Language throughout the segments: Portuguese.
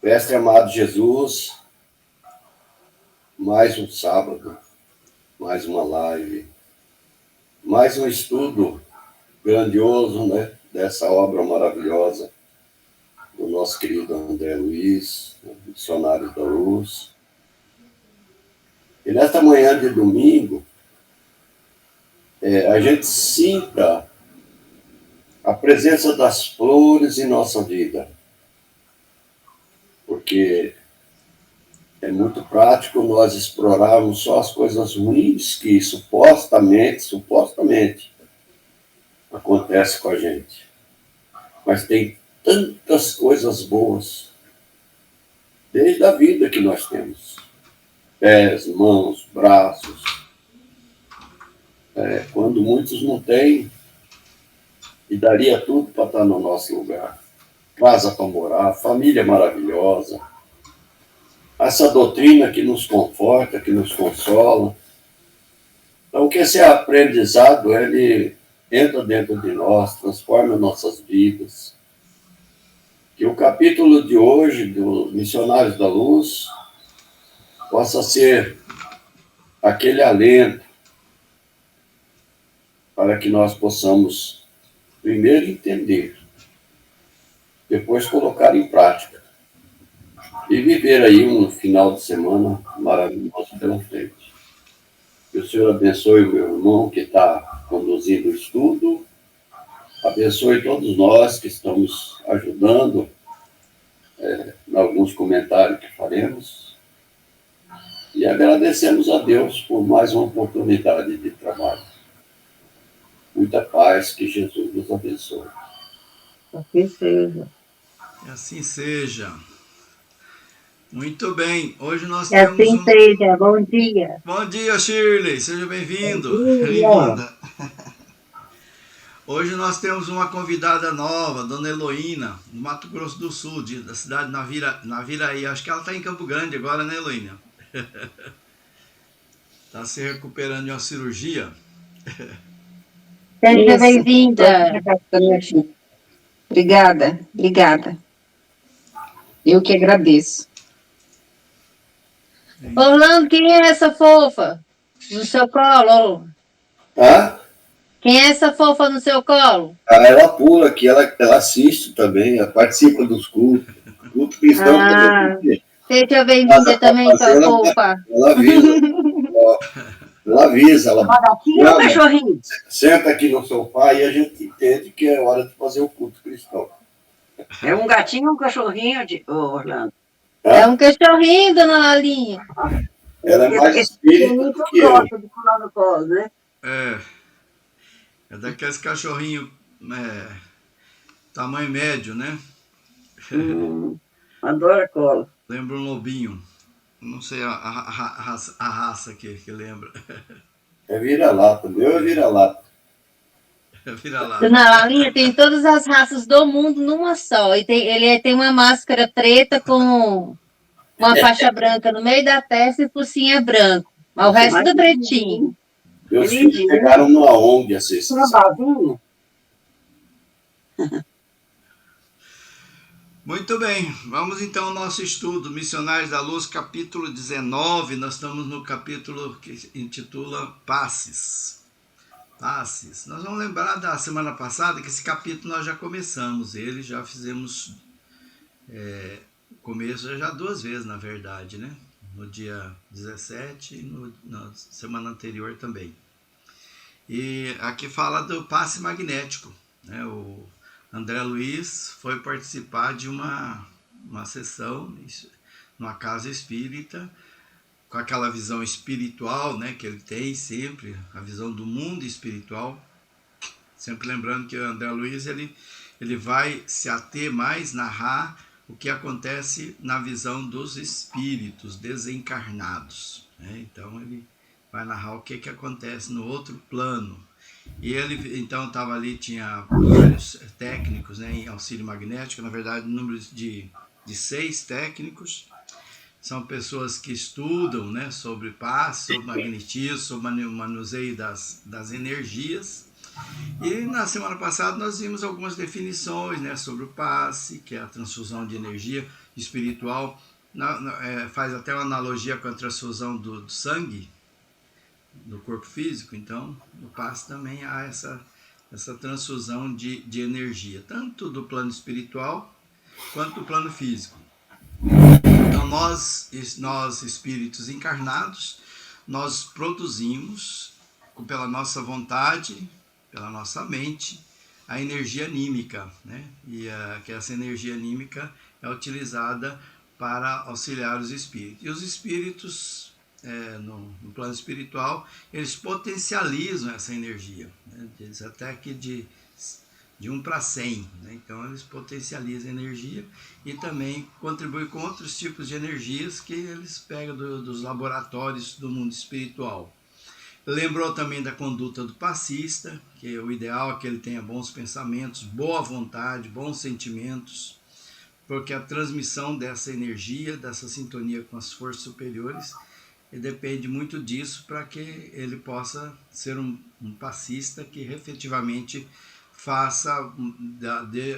Mestre amado Jesus, mais um sábado, mais uma live, mais um estudo grandioso, né, dessa obra maravilhosa do nosso querido André Luiz, missionário da luz. E nesta manhã de domingo, a gente sinta a presença das flores em nossa vida, porque é muito prático nós explorarmos só as coisas ruins que supostamente acontece com a gente. Mas tem tantas coisas boas, desde a vida que nós temos. Pés, mãos, braços. Quando muitos não têm, e daria tudo para estar no nosso lugar. Casa para morar, família maravilhosa. Essa doutrina que nos conforta, que nos consola. Então, que esse aprendizado, ele entra dentro de nós, transforma nossas vidas. Que o capítulo de hoje, do Missionários da Luz, possa ser aquele alento para que nós possamos primeiro entender, depois colocar em prática e viver aí um final de semana maravilhoso pela frente. Que o Senhor abençoe o meu irmão que está conduzindo o estudo, abençoe todos nós que estamos ajudando em alguns comentários que faremos e agradecemos a Deus por mais uma oportunidade de trabalho. Muita paz, que Jesus nos abençoe. Assim seja. Que assim seja. Muito bem, hoje nós Que temos assim seja. Bom dia. Bom dia, Shirley, seja bem-vindo, Bom dia. bem-vinda. Hoje nós temos uma convidada nova, Dona Heloína, do Mato Grosso do Sul, da cidade Naviraí. Acho que ela está em Campo Grande agora, né, Heloína? Está se recuperando de uma cirurgia. Seja bem-vinda. Obrigada, obrigada. Eu que agradeço. Orlando, quem é essa fofa no seu colo? Tá? Quem é essa fofa no seu colo? Ela pula aqui, ela assiste também, ela participa dos cultos. Culto cristão também. Seja bem-vinda também, sua fofa. Ela avisa. Ela avisa. Ela gatinho ou cachorrinho? Senta aqui no sofá e a gente entende que é hora de fazer o culto cristão. É um gatinho ou um cachorrinho, Orlando? É um cachorrinho, dona Lalinha. Ela é mais espírita do que eu. De pular no colo, né? É daqueles cachorrinhos tamanho médio, né? Adoro colo. Lembra um lobinho. Não sei a raça que lembra. É vira-lata, meu é vira-lata. Vira-lata. Dona Lalinha tem todas as raças do mundo numa só. E ele tem uma máscara preta com uma faixa branca no meio da testa e por cima é branco. Mas o resto é pretinho. Meus filhos pegaram numa ONG assim. Muito bem, vamos então ao nosso estudo, Missionários da Luz, capítulo 19, nós estamos no capítulo que intitula Passes. Passes. Nós vamos lembrar da semana passada que esse capítulo nós já começamos, ele já fizemos começo já 2 vezes, na verdade, né? No dia 17 e na semana anterior também. E aqui fala do passe magnético, né? O André Luiz foi participar de uma sessão numa casa espírita, com aquela visão espiritual, né, que ele tem sempre, a visão do mundo espiritual. Sempre lembrando que o André Luiz ele vai se ater mais, narrar o que acontece na visão dos espíritos desencarnados, né? Então ele vai narrar o que acontece no outro plano. E ele, então, estava ali, tinha vários técnicos, né, em auxílio magnético, na verdade, número de 6 técnicos. São pessoas que estudam, né, sobre passe, sobre magnetismo, sobre o manuseio das energias. E na semana passada nós vimos algumas definições, né, sobre o passe, que é a transfusão de energia espiritual. Faz até uma analogia com a transfusão do sangue do corpo físico. Então, no passe também há essa transfusão de energia, tanto do plano espiritual quanto do plano físico. Então, nós espíritos encarnados, nós produzimos, pela nossa vontade, pela nossa mente, a energia anímica, né? E que essa energia anímica é utilizada para auxiliar os espíritos. E os espíritos, no plano espiritual, eles potencializam essa energia, né? Diz até que de 1 para 100, né? Então eles potencializam a energia e também contribuem com outros tipos de energias que eles pegam dos laboratórios do mundo espiritual. Lembrou também da conduta do passista, que o ideal é que ele tenha bons pensamentos, boa vontade, bons sentimentos, porque a transmissão dessa energia, dessa sintonia com as forças superiores, depende muito disso para que ele possa ser um passista que efetivamente faça,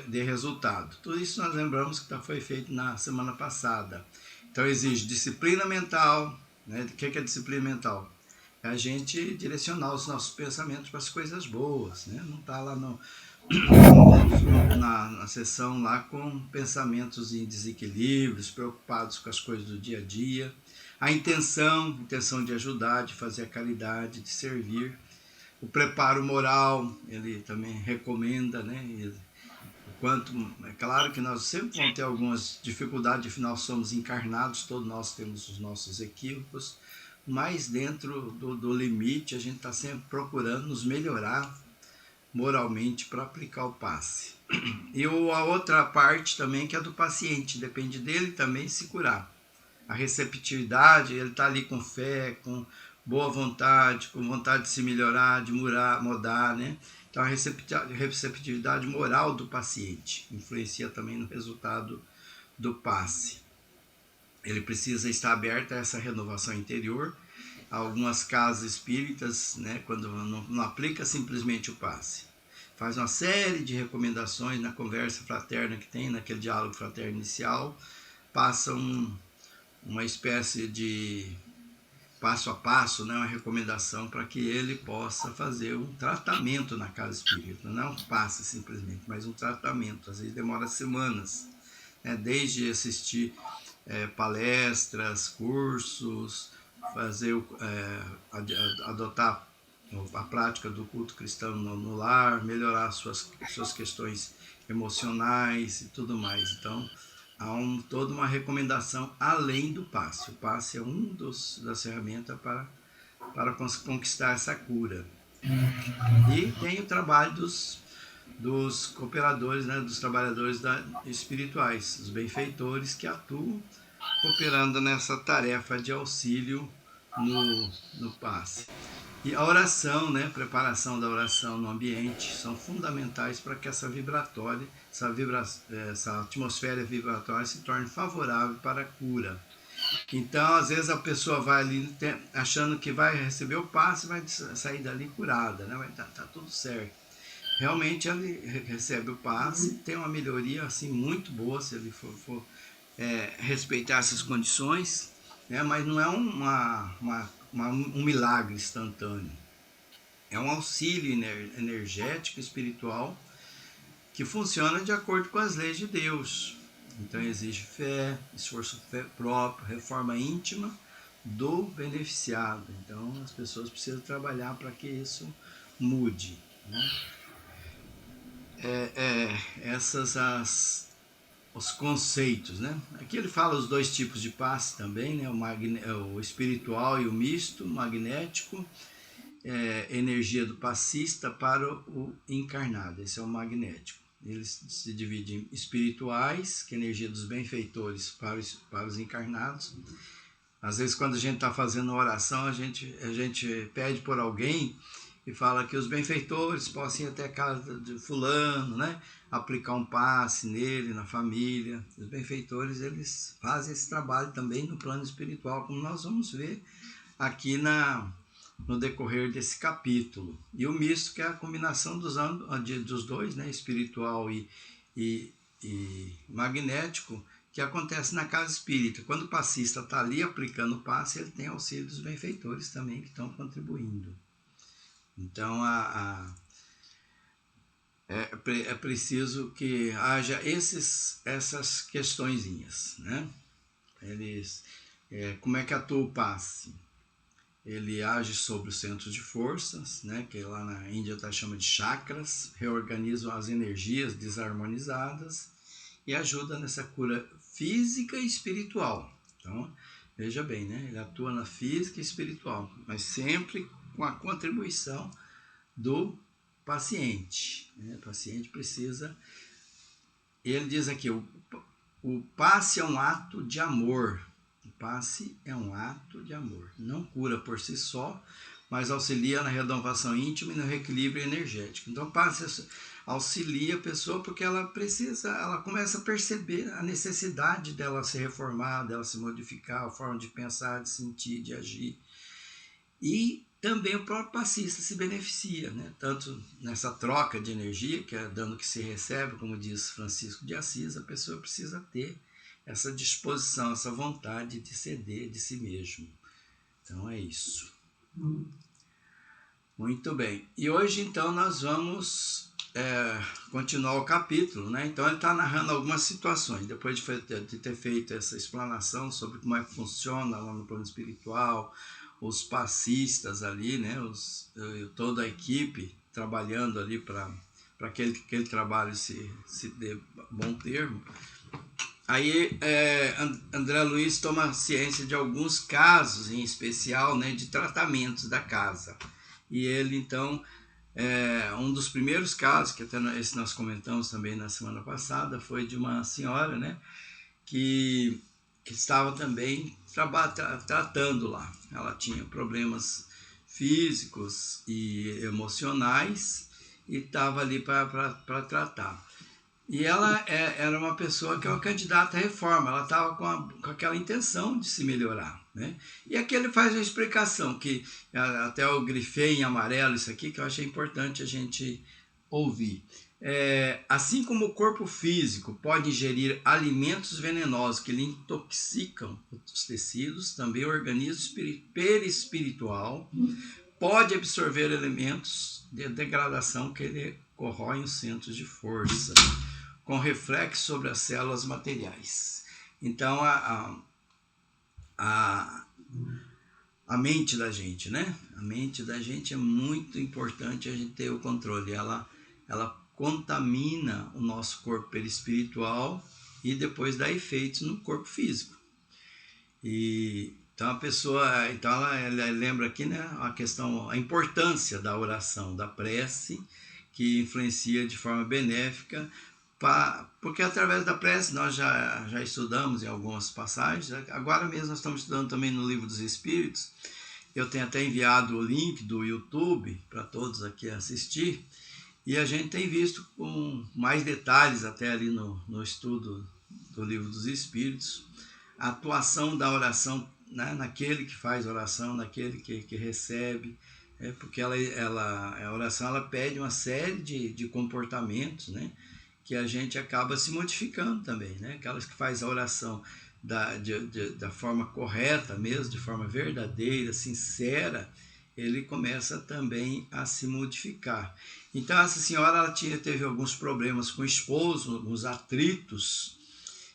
dê resultado. Tudo isso nós lembramos que foi feito na semana passada. Então exige disciplina mental, né? O que é disciplina mental? É a gente direcionar os nossos pensamentos para as coisas boas, né? Não tá lá na sessão lá com pensamentos em desequilíbrios, preocupados com as coisas do dia a dia. A intenção de ajudar, de fazer a caridade, de servir. O preparo moral, ele também recomenda, né? É claro que nós sempre vamos ter algumas dificuldades, afinal somos encarnados, todos nós temos os nossos equívocos, mas dentro do limite a gente está sempre procurando nos melhorar moralmente para aplicar o passe. E a outra parte também, que é do paciente, depende dele também se curar. A receptividade, ele está ali com fé, com boa vontade, com vontade de se melhorar, de mudar, né? Então a receptividade moral do paciente influencia também no resultado do passe. Ele precisa estar aberto a essa renovação interior. Algumas casas espíritas, né, quando não aplica simplesmente o passe, faz uma série de recomendações na conversa fraterna que tem, naquele diálogo fraterno inicial, passa uma espécie de passo a passo, né, uma recomendação para que ele possa fazer um tratamento na casa espírita. Não é um passe simplesmente, mas um tratamento. Às vezes demora semanas, né, desde assistir palestras, cursos, adotar a prática do culto cristão no lar, melhorar suas questões emocionais e tudo mais. Então, há toda uma recomendação além do passe. O passe é das ferramentas para conquistar essa cura. E tem o trabalho dos cooperadores, né, dos trabalhadores espirituais, os benfeitores que atuam cooperando nessa tarefa de auxílio no passe. E a oração, né, preparação da oração no ambiente, são fundamentais para que essa atmosfera vibratória se torne favorável para a cura. Então, às vezes a pessoa vai ali achando que vai receber o passe e vai sair dali curada, né? Tá tudo certo. Realmente ele recebe o passe, tem uma melhoria assim muito boa se ele for respeitar essas condições, né? Mas não é um milagre instantâneo. É um auxílio energético, espiritual, que funciona de acordo com as leis de Deus. Então exige fé, esforço próprio, reforma íntima do beneficiado. Então as pessoas precisam trabalhar para que isso mude, né? Os conceitos, né? Aqui ele fala os dois tipos de passe também, né? O espiritual e o misto, magnético, energia do passista para o encarnado. Esse é o magnético. Eles se dividem em espirituais, que é a energia dos benfeitores para os encarnados. Às vezes, quando a gente está fazendo oração, a gente pede por alguém e fala que os benfeitores possam ir até a casa de fulano, né? Aplicar um passe nele, na família. Os benfeitores, eles fazem esse trabalho também no plano espiritual, como nós vamos ver aqui no decorrer desse capítulo. E o misto, que é a combinação dos dois, né, espiritual e magnético, que acontece na casa espírita. Quando o passista está ali aplicando o passe, ele tem auxílio dos benfeitores também que estão contribuindo. Então, é preciso que haja essas questõezinhas, né? Como é que atua o passe? Ele age sobre os centros de forças, né, que lá na Índia chama de chakras, reorganizam as energias desarmonizadas e ajuda nessa cura física e espiritual. Então, veja bem, né, ele atua na física e espiritual, mas sempre com a contribuição do paciente. Né? O paciente precisa... Ele diz aqui, o passe é um ato de amor. O passe é um ato de amor. Não cura por si só, mas auxilia na renovação íntima e no reequilíbrio energético. Então, o passe auxilia a pessoa porque ela começa a perceber a necessidade dela se reformar, dela se modificar, a forma de pensar, de sentir, de agir. E também o próprio passista se beneficia, né? Tanto nessa troca de energia, que é dando que se recebe, como diz Francisco de Assis, a pessoa precisa ter essa disposição, essa vontade de ceder de si mesmo. Então é isso. Muito bem. E hoje, então, nós vamos continuar o capítulo, né? Então ele está narrando algumas situações, depois de ter feito essa explanação sobre como é que funciona lá no plano espiritual, os passistas ali, né? Toda a equipe trabalhando ali para que aquele trabalho se dê bom termo. Aí André Luiz toma ciência de alguns casos, em especial, né, de tratamentos da casa. E ele, então, um dos primeiros casos, que até esse nós comentamos também na semana passada, foi de uma senhora, né, que estava também tratando lá. Ela tinha problemas físicos e emocionais e estava ali para tratar. E ela era uma pessoa que é uma candidata à reforma, ela estava com aquela intenção de se melhorar, né? E aqui ele faz uma explicação, que até eu grifei em amarelo isso aqui, que eu achei importante a gente ouvir. Assim como o corpo físico pode ingerir alimentos venenosos que lhe intoxicam os tecidos, também o organismo perispiritual pode absorver elementos de degradação que lhe corroem os centros de força, com reflexo sobre as células materiais. Então, a mente da gente, né? A mente da gente é muito importante a gente ter o controle. Ela contamina o nosso corpo perispiritual e depois dá efeitos no corpo físico. Então a pessoa, ela lembra aqui, né, a importância da oração, da prece, que influencia de forma benéfica, porque através da prece nós já estudamos em algumas passagens. Agora mesmo nós estamos estudando também no Livro dos Espíritos. Eu tenho até enviado o link do YouTube para todos aqui assistir, e a gente tem visto com mais detalhes até ali no estudo do Livro dos Espíritos, a atuação da oração, né, naquele que faz oração, naquele que recebe, porque a oração ela pede uma série de comportamentos, né, que a gente acaba se modificando também, né? Aquelas que faz a oração da forma correta mesmo, de forma verdadeira, sincera, ele começa também a se modificar. Então essa senhora ela teve alguns problemas com o esposo, alguns atritos,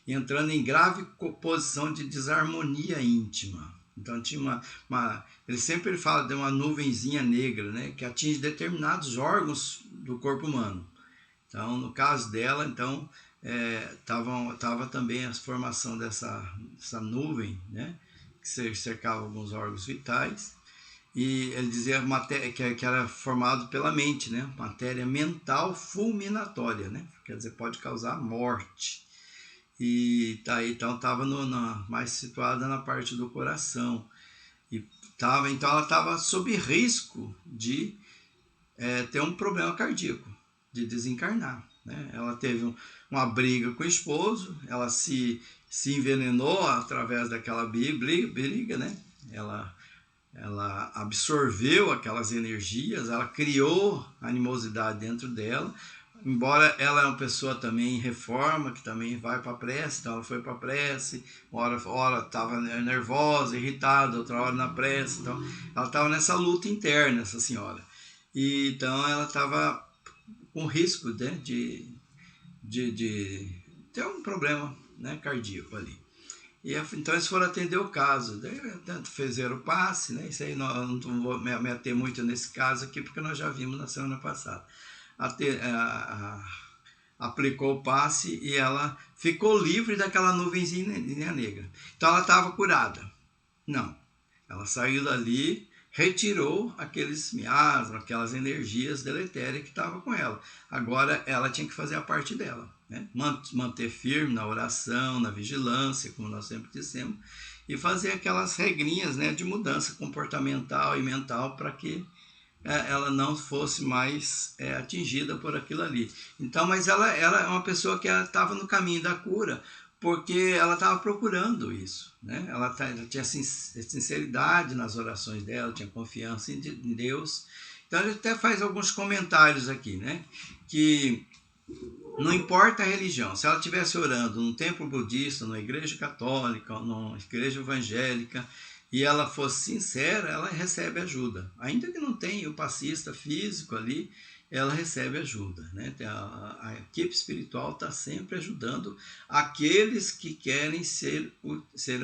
entrando em grave posição de desarmonia íntima. Então tinha ele sempre fala de uma nuvenzinha negra, né, que atinge determinados órgãos do corpo humano. Então, no caso dela, então, tava também a formação dessa nuvem, né, que cercava alguns órgãos vitais, e ele dizia que era formado pela mente, né, matéria mental fulminatória, né, quer dizer, pode causar morte. E então estava mais situada na parte do coração. Então ela estava sob risco de ter um problema cardíaco, de desencarnar, né? Ela teve uma briga com o esposo, ela se envenenou através daquela briga, né? Ela ela absorveu aquelas energias, ela criou animosidade dentro dela, embora ela é uma pessoa também em reforma, que também vai para a prece, então ela foi para a prece, hora estava nervosa, irritada, outra hora na prece, então ela estava nessa luta interna, essa senhora. E então ela estava com risco, né, de ter um problema, né, cardíaco ali. E então eles foram atender o caso, fizeram o passe, né? Isso aí não vou me ater muito nesse caso aqui, porque nós já vimos na semana passada. Aplicou o passe e ela ficou livre daquela nuvenzinha negra. Então ela estava curada. Não, ela saiu dali, retirou aqueles miasmas, aquelas energias deletérias que estavam com ela. Agora ela tinha que fazer a parte dela, né? Manter firme na oração, na vigilância, como nós sempre dissemos, e fazer aquelas regrinhas, né, de mudança comportamental e mental para que ela não fosse mais atingida por aquilo ali. Então, mas ela é uma pessoa que estava no caminho da cura, porque ela estava procurando isso, né? Ela tinha sinceridade nas orações dela, tinha confiança em Deus. Então ele até faz alguns comentários aqui, né? Que não importa a religião, se ela estivesse orando num templo budista, numa igreja católica, numa igreja evangélica, e ela fosse sincera, ela recebe ajuda. Ainda que não tenha o passista físico ali, ela recebe ajuda, né? A equipe espiritual está sempre ajudando aqueles que querem ser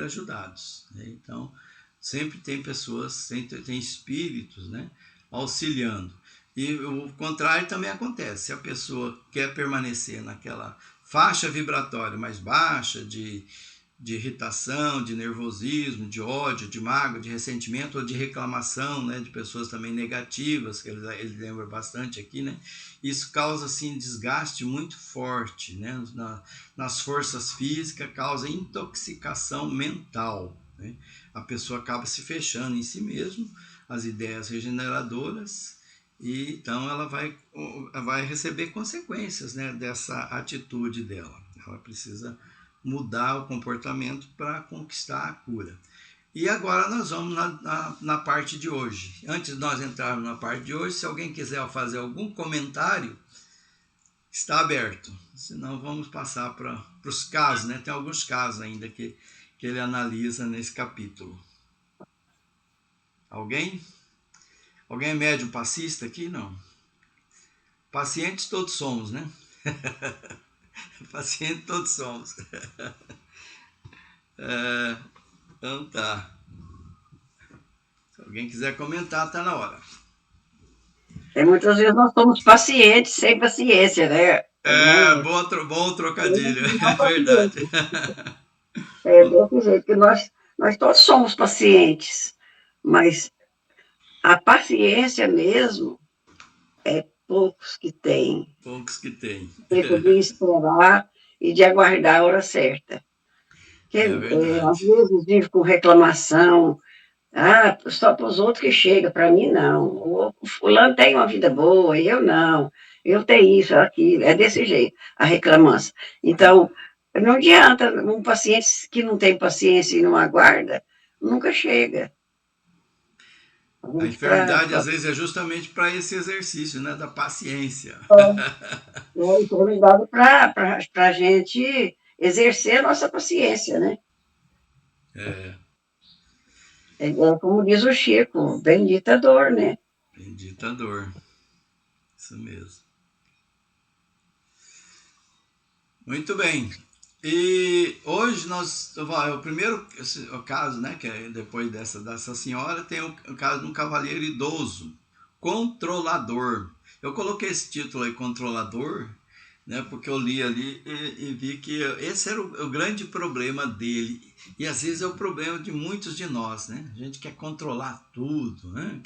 ajudados, né? Então, sempre tem pessoas, tem espíritos, né, auxiliando. E o contrário também acontece. Se a pessoa quer permanecer naquela faixa vibratória mais baixa de irritação, de nervosismo, de ódio, de mágoa, de ressentimento ou de reclamação, né, de pessoas também negativas, que ele lembra bastante aqui, né? Isso causa assim desgaste muito forte, né, nas forças físicas, causa intoxicação mental, né? A pessoa acaba se fechando em si mesmo, as ideias regeneradoras, e então ela vai receber consequências, né, dessa atitude dela. Ela precisa mudar o comportamento para conquistar a cura. E agora nós vamos na parte de hoje. Antes de nós entrarmos na parte de hoje, se alguém quiser fazer algum comentário, está aberto. Senão vamos passar para os casos, né? Tem alguns casos ainda que ele analisa nesse capítulo. Alguém? Alguém é médium passista aqui? Não. Pacientes todos somos, né? Pacientes todos somos. Então tá. Se alguém quiser comentar, tá na hora. Muitas vezes nós somos pacientes sem paciência, né? Bom trocadilho, é verdade. Desse jeito que nós todos somos pacientes, mas a paciência mesmo é poucos que têm. Poucos que têm. Tempo de esperar e de aguardar a hora certa. Às vezes vive com reclamação, só para os outros que chega, para mim não. O fulano tem uma vida boa, eu não. Eu tenho isso, aquilo. É desse jeito, a reclamância. Então, não adianta, um paciente que não tem paciência e não aguarda, nunca chega. A enfermidade, às vezes, é justamente para esse exercício, né, da paciência. É enfermidade para a gente exercer a nossa paciência, né? É como diz o Chico, bendita dor, né? Bendita dor. Isso mesmo. Muito bem. E hoje o primeiro caso, né, que é depois dessa senhora, tem o caso de um cavaleiro idoso, controlador. Eu coloquei esse título aí, controlador, né, porque eu li ali e vi que esse era o grande problema dele. E às vezes é o problema de muitos de nós, né? A gente quer controlar tudo, né?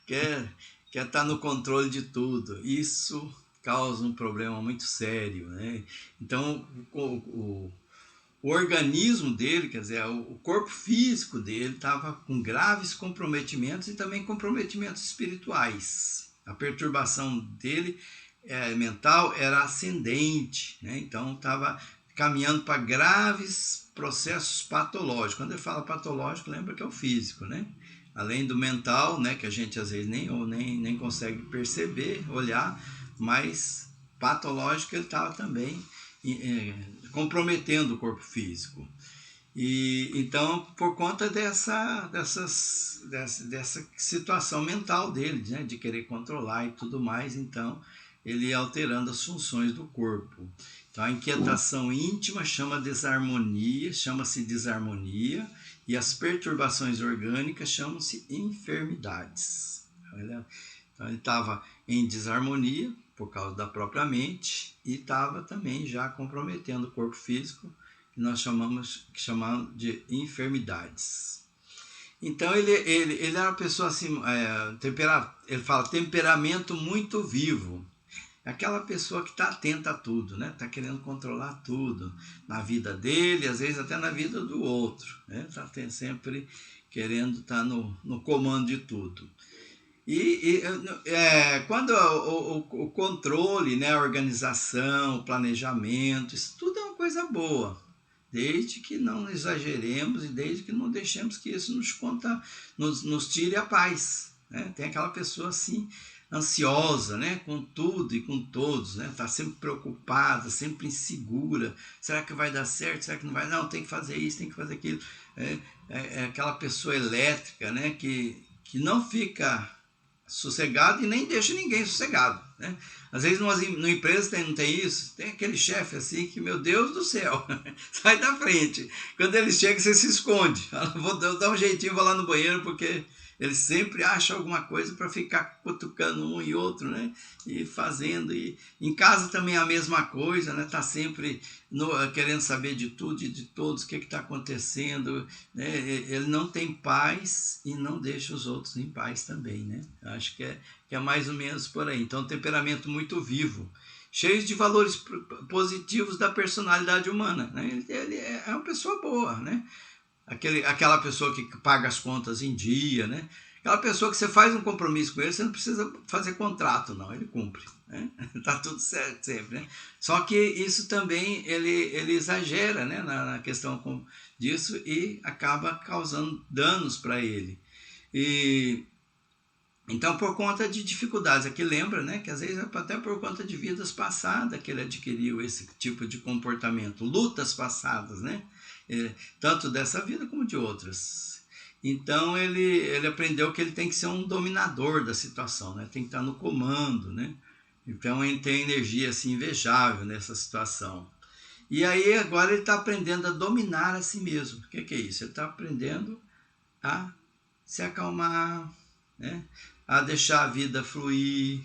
Quer estar no controle de tudo. Isso causa um problema muito sério, né? Então, o organismo dele, quer dizer, o corpo físico dele estava com graves comprometimentos e também comprometimentos espirituais. A perturbação dele mental era ascendente, né? Então estava caminhando para graves processos patológicos. Quando ele fala patológico, lembra que é o físico, né? além do mental, né, que a gente às vezes nem consegue perceber, olhar, mas patológico ele estava também comprometendo o corpo físico. E então, por conta dessa situação mental dele, né, de querer controlar e tudo mais, então ele ia alterando as funções do corpo. Então a inquietação íntima chama-se desarmonia, e as perturbações orgânicas chamam-se enfermidades. Então ele estava em desarmonia por causa da própria mente e estava também já comprometendo o corpo físico, que nós chamamos de enfermidades. Então ele era uma pessoa assim, ele fala temperamento muito vivo. Aquela pessoa que está atenta a tudo, né? Está querendo controlar tudo na vida dele, às vezes até na vida do outro, né? Está sempre querendo estar no comando de tudo. Quando o controle, né, a organização, o planejamento, isso tudo é uma coisa boa, desde que não exageremos e desde que não deixemos que isso nos tire a paz, né? Tem aquela pessoa assim, ansiosa, né, com tudo e com todos, né, tá sempre preocupada, sempre insegura, será que vai dar certo, será que não vai, não, tem que fazer isso, tem que fazer aquilo, é aquela pessoa elétrica, né, que não fica sossegado e nem deixa ninguém sossegado, né? Às vezes numa empresa não tem isso, tem aquele chefe assim que, meu Deus do céu, sai da frente, quando ele chega você se esconde, fala, vou dar um jeitinho, vou lá no banheiro, porque ele sempre acha alguma coisa para ficar cutucando um e outro, né? E fazendo. E em casa também é a mesma coisa, né? Está sempre querendo saber de tudo e de todos, o que está acontecendo, né? Ele não tem paz e não deixa os outros em paz também, né? Acho que é mais ou menos por aí. Então, um temperamento muito vivo, cheio de valores positivos da personalidade humana, né? Ele é uma pessoa boa, né? Aquela pessoa que paga as contas em dia, né? Aquela pessoa que você faz um compromisso com ele, você não precisa fazer contrato, não, ele cumpre, né? Tá tudo certo sempre, né? Só que isso também ele exagera, né, na questão disso e acaba causando danos para ele. E então, por conta de dificuldades, aqui lembra, né, que às vezes é até por conta de vidas passadas que ele adquiriu esse tipo de comportamento, lutas passadas, né? Tanto dessa vida como de outras. Então ele aprendeu que ele tem que ser um dominador da situação, né? Tem que estar no comando, né? Então ele tem energia assim, invejável nessa situação. E aí agora ele está aprendendo a dominar a si mesmo. O que é isso? Ele está aprendendo a se acalmar, né? A deixar a vida fluir,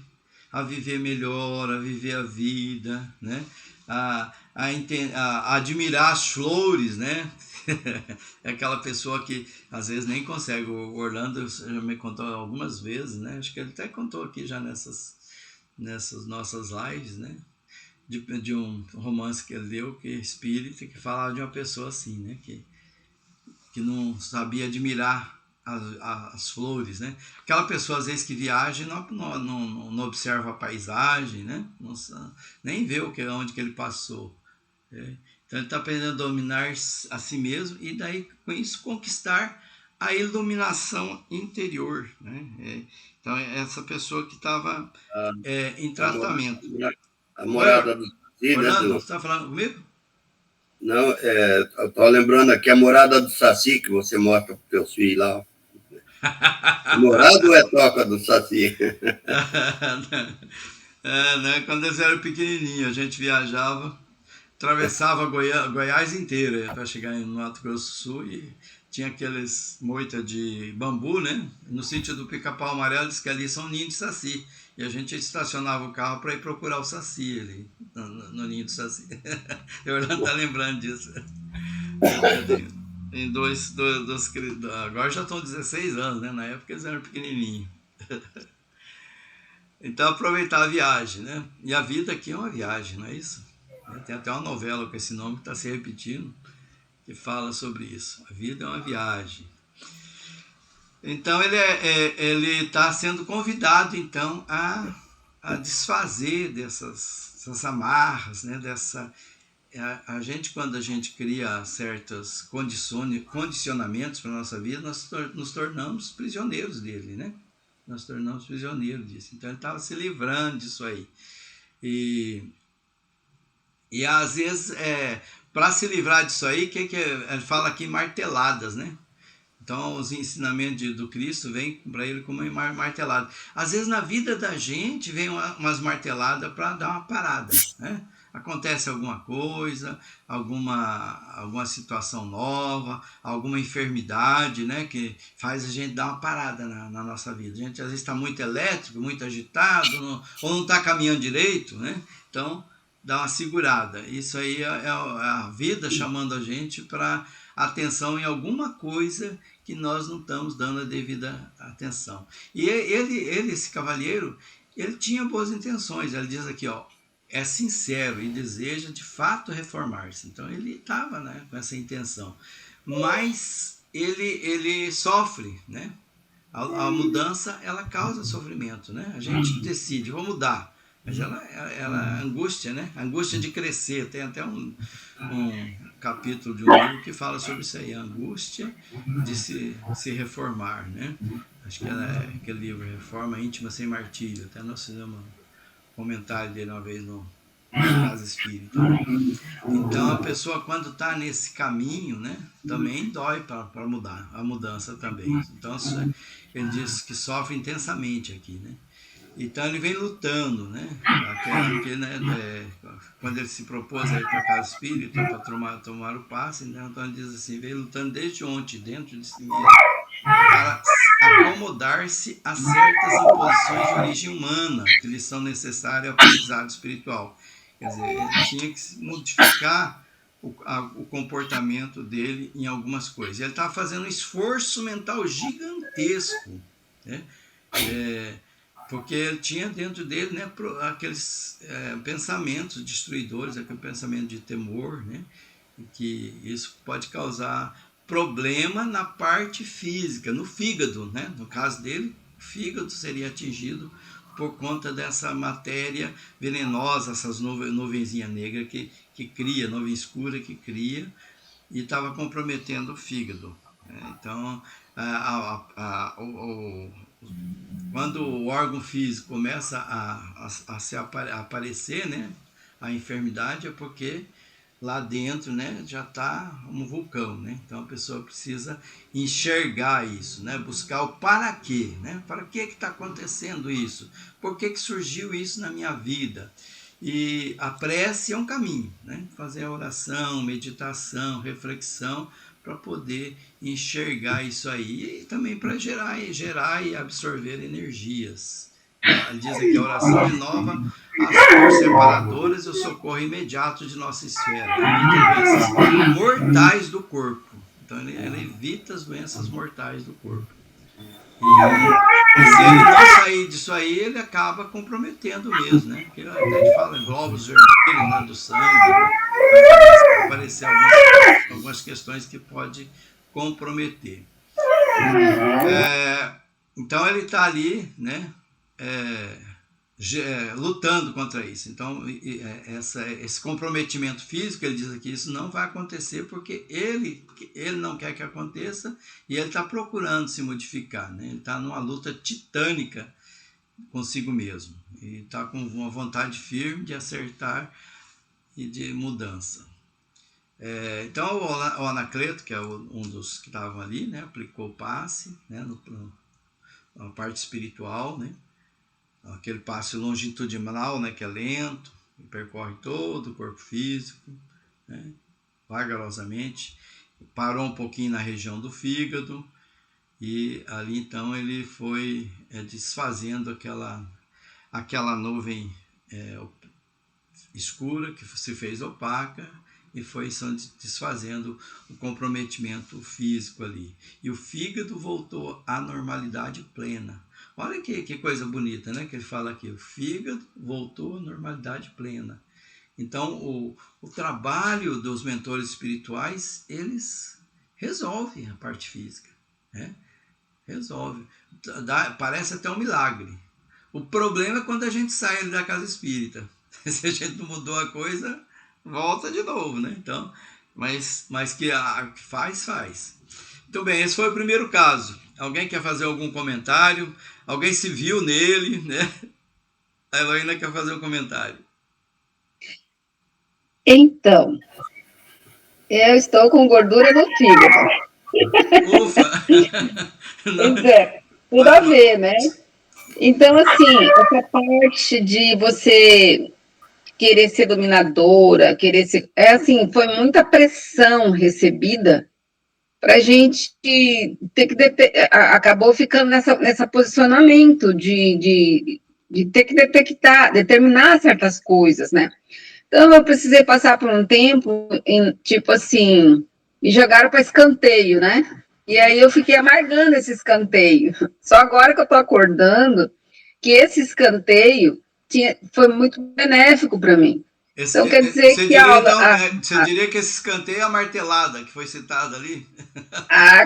a viver melhor, a viver a vida, né? A admirar as flores, né? É aquela pessoa que às vezes nem consegue. O Orlando já me contou algumas vezes, né? Acho que ele até contou aqui já nessas nossas lives, né? De um romance que ele leu, que é espírita, que falava de uma pessoa assim, né? Que não sabia admirar as flores, né? Aquela pessoa às vezes que viaja não observa a paisagem, né? Nem vê onde que ele passou. Então ele está aprendendo a dominar a si mesmo e daí com isso conquistar a iluminação interior, né? Então é essa pessoa que estava em tratamento. A morada do Saci, Orlando, né? você está falando comigo? Não, eu estou lembrando aqui a morada do Saci que você mostra para os teus filhos lá. Morada ou é toca do Saci? Né? Quando eles eram pequenininhos, a gente viajava, atravessava Goiás inteira para chegar no Mato Grosso do Sul e tinha aqueles moitas de bambu, né? No sítio do Pica-Pau Amarelo, diz que ali são ninhos de saci. E a gente estacionava o carro para ir procurar o saci ali, no ninho do saci. Eu não estou lembrando disso. Tem dois, agora já estão 16 anos, né? Na época eles eram pequenininhos. Então aproveitar a viagem, né? E a vida aqui é uma viagem, não é isso? Tem até uma novela com esse nome que está se repetindo, que fala sobre isso. A vida é uma viagem. Então ele está sendo convidado então a desfazer dessas amarras, né? a gente, quando a gente cria certos condicionamentos para a nossa vida, nós nos tornamos prisioneiros dele, né? Nós tornamos prisioneiros disso. Então ele estava se livrando disso aí. E às vezes, para se livrar disso aí, que ele fala aqui? Marteladas, né? Então, os ensinamentos do Cristo vêm para ele como uma martelada. Às vezes, na vida da gente, vem umas marteladas para dar uma parada, né? Acontece alguma coisa, alguma situação nova, alguma enfermidade, né? Que faz a gente dar uma parada na nossa vida. A gente, às vezes, está muito elétrico, muito agitado, ou não está caminhando direito, né? Então, dá uma segurada. Isso aí é a vida chamando a gente para atenção em alguma coisa que nós não estamos dando a devida atenção. E esse cavalheiro, ele tinha boas intenções. Ele diz aqui, ó, é sincero e deseja de fato reformar-se. Então ele estava, né, com essa intenção. Mas ele sofre, né? A mudança, ela causa sofrimento, né? A gente decide, vou mudar. Mas ela angústia, né? Angústia de crescer. Tem até um capítulo de um livro que fala sobre isso aí, a angústia de se reformar, né? Acho que é aquele livro, Reforma Íntima Sem Martírio. Até nós fizemos um comentário dele uma vez no Casa Espírita. Então a pessoa, quando está nesse caminho, né, também dói para mudar, a mudança também. Então ele diz que sofre intensamente aqui, né? Então ele vem lutando, né? Quando ele se propôs a ir para a Casa Espírita para tomar o passe, né? Então ele diz assim, vem lutando desde ontem, dentro de si mesmo, para acomodar-se a certas imposições de origem humana que lhe são necessárias ao aprendizado espiritual. Quer dizer, ele tinha que modificar o comportamento dele em algumas coisas. Ele estava fazendo um esforço mental gigantesco, né? Porque ele tinha dentro dele, né, aqueles pensamentos destruidores, aquele pensamento de temor, né, que isso pode causar problema na parte física, no fígado, né? No caso dele, o fígado seria atingido por conta dessa matéria venenosa, essas nuvenzinhas negras que cria, nuvem escura que cria, e estava comprometendo o fígado. Então, quando o órgão físico começa a aparecer, né, a enfermidade, é porque lá dentro, né, já está um vulcão, né? Então a pessoa precisa enxergar isso, né? Buscar o para quê, né? Para que está acontecendo isso? Por que surgiu isso na minha vida? E a prece é um caminho, né? Fazer a oração, meditação, reflexão, para poder enxergar isso aí e também para gerar e absorver energias. Ele diz aqui, a oração renova as forças separadoras e o socorro imediato de nossa esfera. Evita doenças mortais do corpo. Então ele evita as doenças mortais do corpo. E se ele não sair disso aí, ele acaba comprometendo mesmo, né? Porque até a gente fala em glóbulos vermelhos, né, do sangue, né? Vai aparecer algumas questões que pode comprometer. Então ele está ali, né? Lutando contra isso. Então esse comprometimento físico, ele diz aqui, isso não vai acontecer porque ele não quer que aconteça e ele está procurando se modificar, né? Ele está numa luta titânica consigo mesmo e está com uma vontade firme de acertar e de mudança. Então o Anacleto, que é um dos que estavam ali, né, aplicou o passe, né, na parte espiritual, né? Aquele passe longitudinal, né, que é lento, percorre todo o corpo físico, né, vagarosamente, parou um pouquinho na região do fígado e ali então ele foi desfazendo aquela nuvem escura que se fez opaca e foi desfazendo o comprometimento físico ali. E o fígado voltou à normalidade plena. Olha que coisa bonita, né? Que ele fala aqui, o fígado voltou à normalidade plena. Então, o trabalho dos mentores espirituais, eles resolvem a parte física, né? Resolve. Parece até um milagre. O problema é quando a gente sai da casa espírita. Se a gente não mudou a coisa, volta de novo, né? Então, mas que faz. Muito bem, esse foi o primeiro caso. Alguém quer fazer algum comentário? Alguém se viu nele, né? A Heloína quer fazer um comentário. Então, eu estou com gordura no fígado. Ufa! Então, tudo a ver, né? Então, assim, essa parte de você querer ser dominadora, querer ser. É assim, foi muita pressão recebida para a gente ter que. Acabou ficando nessa posicionamento de ter que detectar, determinar certas coisas, né? Então, eu precisei passar por um tempo, tipo assim, me jogaram para escanteio, né? E aí eu fiquei amargando esse escanteio. Só agora que eu estou acordando que esse escanteio foi muito benéfico para mim. Então, quer dizer Você que a diria, aula. então, você diria que esse escanteio é a martelada que foi citada ali?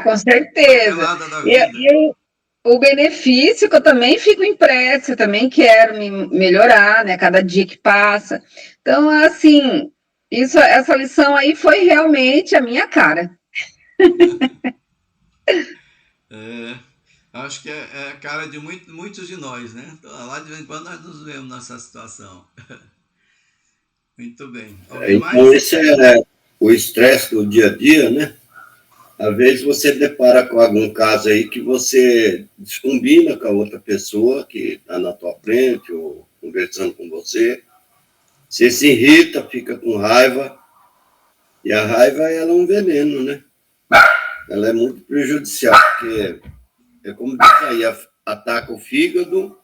Com certeza. Martelada da vida. O benefício que eu também fico impressa, eu também quero me melhorar, né? Cada dia que passa. Então, assim, essa lição aí foi realmente a minha cara. Acho que é a cara de muitos de nós, né? Lá de vez em quando nós nos vemos nessa situação. Muito bem. Alguém Então, mais? esse é o estresse do dia a dia, né? Às vezes você depara com algum caso aí que você descombina com a outra pessoa que está na tua frente ou conversando com você. Você se irrita, fica com raiva. E a raiva, ela é um veneno, né? Ela é muito prejudicial, porque é como diz aí, ataca o fígado,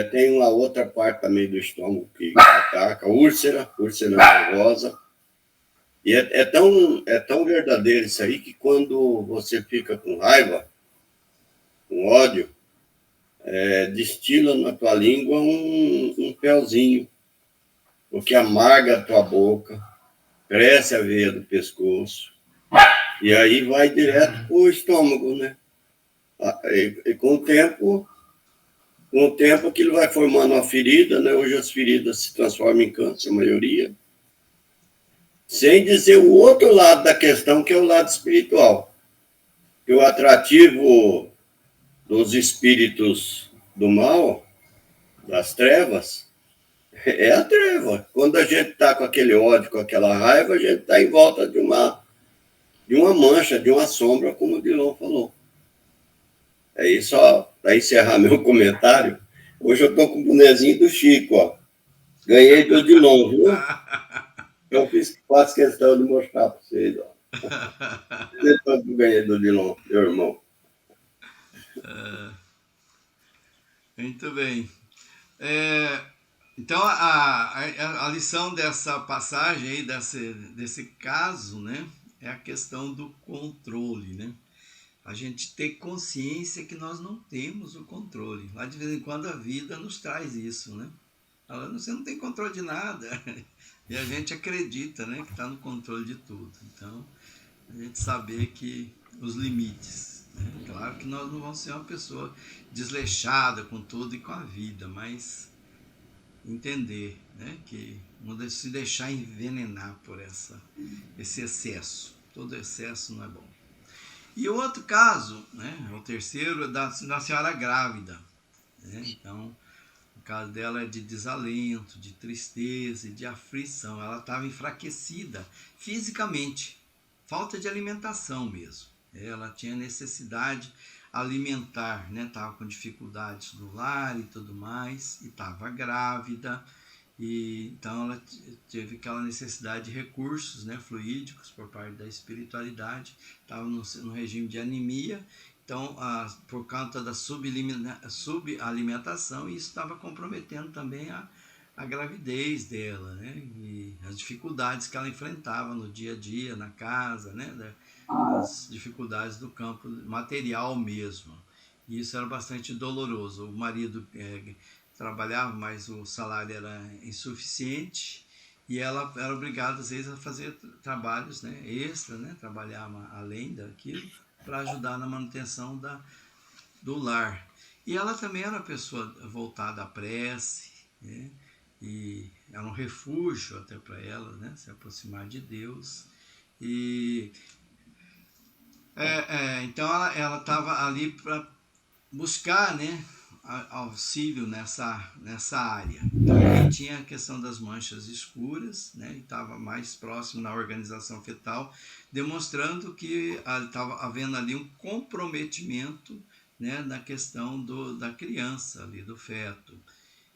tem uma outra parte também do estômago que ataca, úlcera nervosa. E é tão verdadeiro isso aí que quando você fica com raiva, com ódio, destila na tua língua um pelzinho, o que amarga a tua boca, cresce a veia do pescoço, e aí vai direto para o estômago, né? E com o tempo aquilo vai formando uma ferida, né? Hoje as feridas se transformam em câncer, a maioria. Sem dizer o outro lado da questão, que é o lado espiritual. Que o atrativo dos espíritos do mal, das trevas, é a treva. Quando a gente está com aquele ódio, com aquela raiva, a gente está em volta de uma mancha, de uma sombra, como o Dilon falou. Aí, só para encerrar meu comentário, hoje eu estou com o bonezinho do Chico, ó. Ganhei do Dilon, viu? Eu faço questão de mostrar para vocês, ó. Eu ganhei do Dilon, meu irmão. Muito bem. Então, a lição dessa passagem aí, desse caso, né, é a questão do controle, né? A gente ter consciência que nós não temos o controle. Lá de vez em quando a vida nos traz isso, né? Você não tem controle de nada. E a gente acredita, né, que está no controle de tudo. Então, a gente saber que os limites. Né? Claro que nós não vamos ser uma pessoa desleixada com tudo e com a vida, mas entender, né, que não se deixar envenenar por esse excesso. Todo excesso não é bom. E o outro caso, né, o terceiro, é da senhora grávida. Né? Então, o caso dela é de desalento, de tristeza e de aflição. Ela estava enfraquecida fisicamente, falta de alimentação mesmo. Ela tinha necessidade alimentar, né? Estava com dificuldades no lar e tudo mais, e estava grávida, e então ela teve aquela necessidade de recursos, né, fluídicos por parte da espiritualidade, estava no regime de anemia, então por conta da subalimentação, isso estava comprometendo também a gravidez dela, né, e as dificuldades que ela enfrentava no dia a dia, na casa, né, as dificuldades do campo material mesmo. E isso era bastante doloroso. O marido trabalhava, mas o salário era insuficiente e ela era obrigada às vezes a fazer trabalhos, né, extra, né, trabalhava além daquilo para ajudar na manutenção do lar. E ela também era uma pessoa voltada à prece, né, e era um refúgio até para ela, né, se aproximar de Deus. E então ela estava ali para buscar, né, auxílio nessa área. Então ele tinha a questão das manchas escuras, né, e estava mais próximo na organização fetal, demonstrando que estava havendo ali um comprometimento, né, na questão da criança ali, do feto.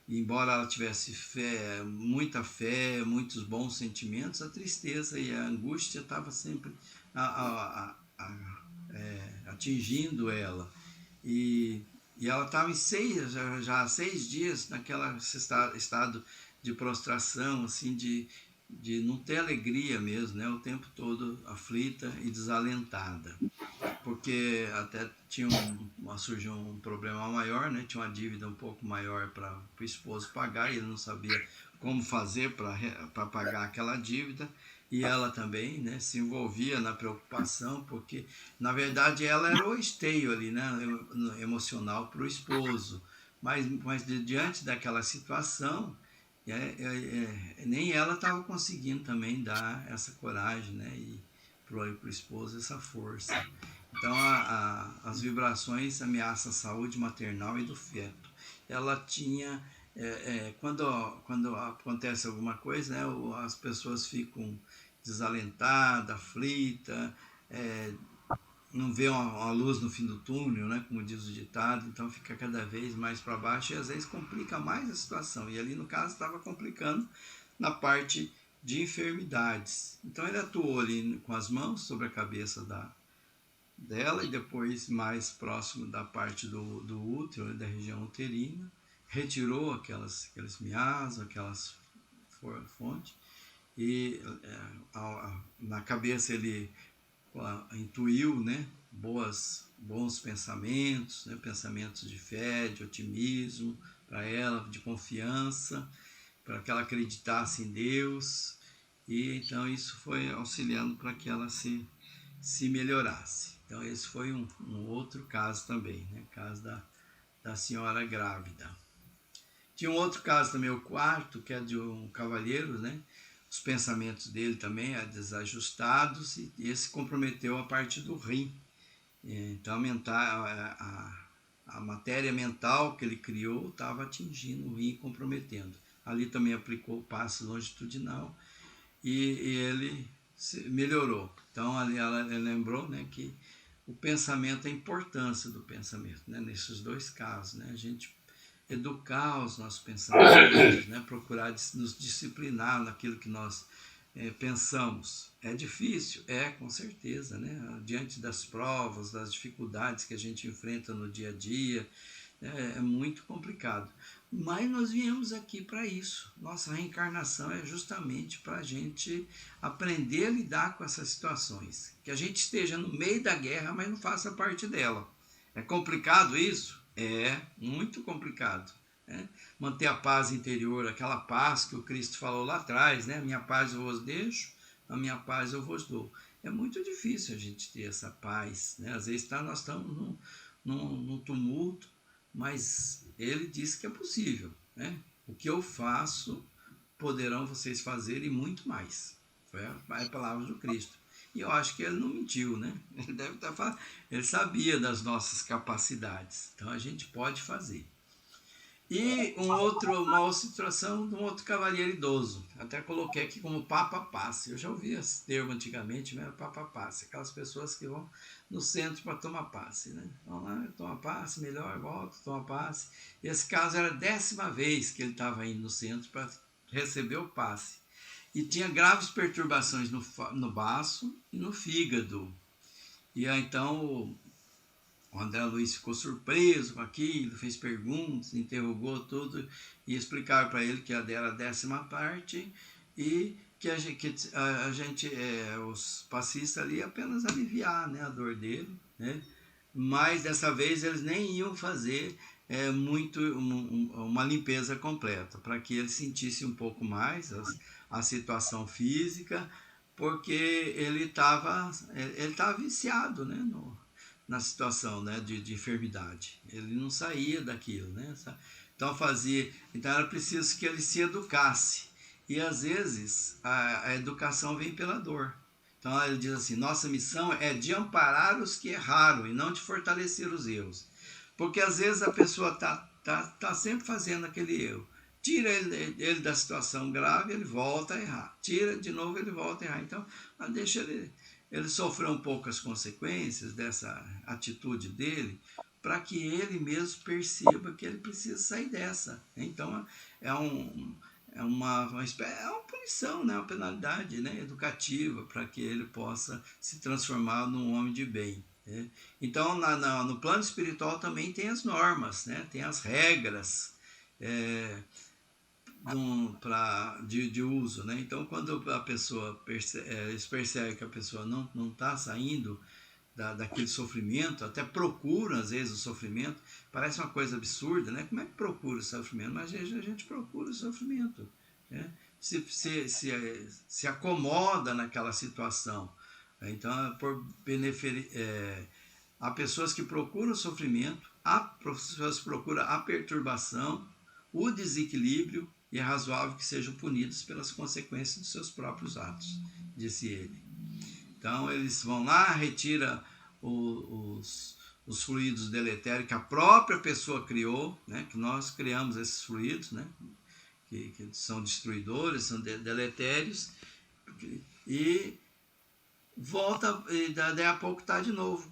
E embora ela tivesse fé, muitos bons sentimentos, a tristeza e a angústia estavam sempre atingindo ela. E ela estava já há 6 dias naquele estado de prostração, assim, de não ter alegria mesmo, né? O tempo todo aflita e desalentada. Porque até surgiu um problema maior, né? Tinha uma dívida um pouco maior para o esposo pagar, e ele não sabia como fazer para pagar aquela dívida. E ela também, né, se envolvia na preocupação, porque na verdade ela era o esteio ali, né, emocional para o esposo, mas diante daquela situação, nem ela estava conseguindo também dar essa coragem, né, e para o esposo essa força. Então as vibrações ameaçam a saúde maternal e do feto. Ela tinha quando acontece alguma coisa, né, as pessoas ficam desalentadas, aflitas, não vê uma luz no fim do túnel, né, como diz o ditado, então fica cada vez mais para baixo e às vezes complica mais a situação. E ali no caso estava complicando na parte de enfermidades. Então ele atuou ali com as mãos sobre a cabeça dela e depois mais próximo da parte do útero, da região uterina, retirou aqueles miasmas, aquelas fontes, e na cabeça ele intuiu, né, bons pensamentos, né, pensamentos de fé, de otimismo para ela, de confiança, para que ela acreditasse em Deus, e então isso foi auxiliando para que ela se melhorasse. Então esse foi um outro caso também, né? Caso da senhora grávida. Tinha um outro caso também, o quarto, que é de um cavalheiro, né? Os pensamentos dele também desajustados, e esse comprometeu a parte do rim. Então a matéria mental que ele criou estava atingindo o rim e comprometendo. Ali também aplicou o passe longitudinal e ele melhorou. Então ali ela lembrou, né, que o pensamento, a importância do pensamento, né, nesses dois casos, né, a gente educar os nossos pensamentos, né, procurar nos disciplinar naquilo que nós pensamos. É difícil? Com certeza, né? Diante das provas, das dificuldades que a gente enfrenta no dia a dia, é muito complicado. Mas nós viemos aqui para isso. Nossa reencarnação é justamente para a gente aprender a lidar com essas situações. Que a gente esteja no meio da guerra, mas não faça parte dela. É complicado isso? É muito complicado. Né? Manter a paz interior, aquela paz que o Cristo falou lá atrás, né? A minha paz eu vos deixo, a minha paz eu vos dou. É muito difícil a gente ter essa paz. Né? Às vezes nós estamos num tumulto, mas ele disse que é possível. Né? O que eu faço, poderão vocês fazer e muito mais. Foi a palavra do Cristo. E eu acho que ele não mentiu, né? Ele deve estar falando. Ele sabia das nossas capacidades. Então a gente pode fazer. E uma outra situação de um outro cavalheiro idoso. Até coloquei aqui como Papa Passe. Eu já ouvi esse termo antigamente, mas era Papa Passe. Aquelas pessoas que vão no centro para tomar passe. Né? Vão lá, toma passe, melhor, volta, toma passe. Esse caso era a 10ª vez que ele estava indo no centro para receber o passe. E tinha graves perturbações no baço e no fígado. E aí, então o André Luiz ficou surpreso com aquilo, fez perguntas, interrogou tudo e explicaram para ele que era a 10ª parte e que a gente os passistas ali apenas aliviar, né, a dor dele, né? Mas dessa vez eles nem iam fazer uma limpeza completa, para que ele sentisse um pouco mais a situação física, porque ele estava viciado, né, na situação, né, de enfermidade. Ele não saía daquilo, né? Então era preciso que ele se educasse. E às vezes a educação vem pela dor. Então ele diz assim: nossa missão é de amparar os que erraram e não de fortalecer os erros. Porque às vezes a pessoa tá sempre fazendo aquele erro. Tira ele da situação grave, ele volta a errar. Tira de novo, ele volta a errar. Então, deixa ele sofrer um pouco as consequências dessa atitude dele, para que ele mesmo perceba que ele precisa sair dessa. Então, é uma punição, né? Uma penalidade, né? Educativa, para que ele possa se transformar num homem de bem. Né? Então, no plano espiritual também tem as normas, né? Tem as regras de uso. Né? Então, quando a pessoa eles percebem que a pessoa não está saindo daquele sofrimento, até procuram às vezes o sofrimento, parece uma coisa absurda, né? Como é que procura o sofrimento? Mas a gente procura o sofrimento, né? Se acomoda naquela situação. Então, há pessoas que procuram o sofrimento, há pessoas que procuram a perturbação, o desequilíbrio, e é razoável que sejam punidos pelas consequências dos seus próprios atos, disse ele. Então, eles vão lá, retiram os fluidos deletérios que a própria pessoa criou, né? Que nós criamos esses fluidos, né? Que são destruidores, são deletérios, e volta, e daí a pouco está de novo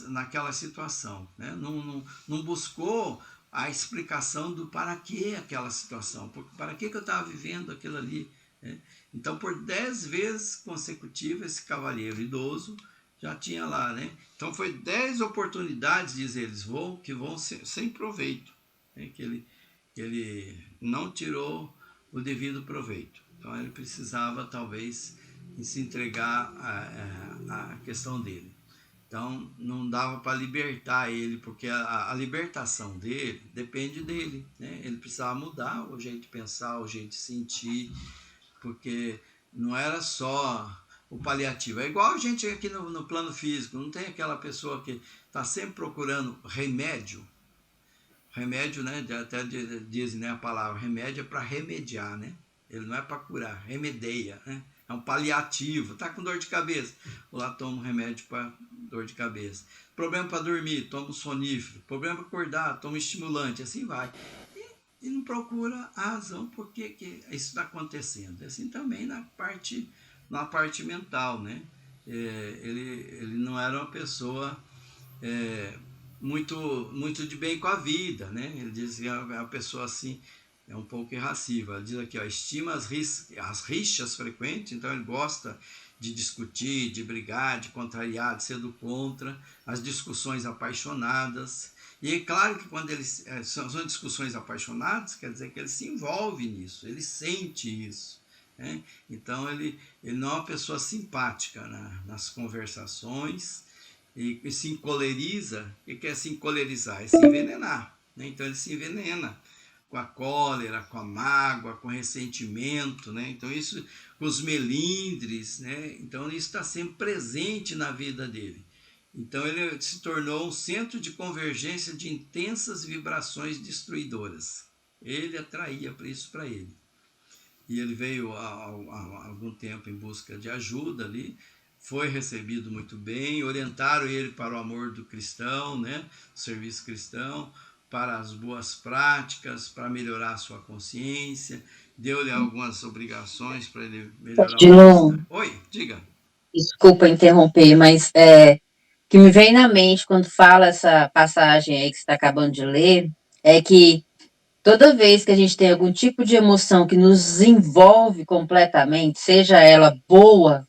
naquela situação. Né? Não buscou a explicação do para que aquela situação, para que eu estava vivendo aquilo ali. Né? Então, por 10 vezes consecutivas, esse cavalheiro idoso já tinha lá. Né? Então, foi 10 oportunidades, diz eles, que vão sem proveito, né? que ele não tirou o devido proveito. Então, ele precisava, talvez, se entregar à questão dele. Então, não dava para libertar ele, porque a libertação dele depende dele. Né? Ele precisava mudar o jeito de pensar, o jeito de sentir, porque não era só o paliativo. É igual a gente aqui no plano físico, não tem aquela pessoa que está sempre procurando remédio. Remédio, né? Até dizem, né, a palavra remédio é para remediar, né? Ele não é para curar, remedeia, né? É um paliativo. Tá com dor de cabeça, lá toma um remédio para dor de cabeça. Problema para dormir, toma um sonífero. Problema para acordar, toma um estimulante. Assim vai. E não procura a razão por que isso está acontecendo. Assim também na parte mental, né? Ele não era uma pessoa muito de bem com a vida, né? Ele dizia que é uma pessoa assim, é um pouco irracível. Ele diz aqui, ó, estima as rixas frequentes, então ele gosta de discutir, de brigar, de contrariar, de ser do contra, as discussões apaixonadas. E é claro que quando são discussões apaixonadas, quer dizer que ele se envolve nisso, ele sente isso. Né? Então ele não é uma pessoa simpática nas conversações, e se encoleriza. O que é se encolerizar? É se envenenar. Né? Então ele se envenena com a cólera, com a mágoa, com o ressentimento, né? Então isso, com os melindres, né? Então isso está sempre presente na vida dele. Então ele se tornou um centro de convergência de intensas vibrações destruidoras. Ele atraía isso para ele. E ele veio há algum tempo em busca de ajuda ali, foi recebido muito bem, orientaram ele para o amor do cristão, né? O serviço cristão, para as boas práticas, para melhorar a sua consciência, deu-lhe algumas obrigações para ele melhorar Oi, diga. Desculpa interromper, mas que me vem na mente quando fala essa passagem aí que você está acabando de ler, é que toda vez que a gente tem algum tipo de emoção que nos envolve completamente, seja ela boa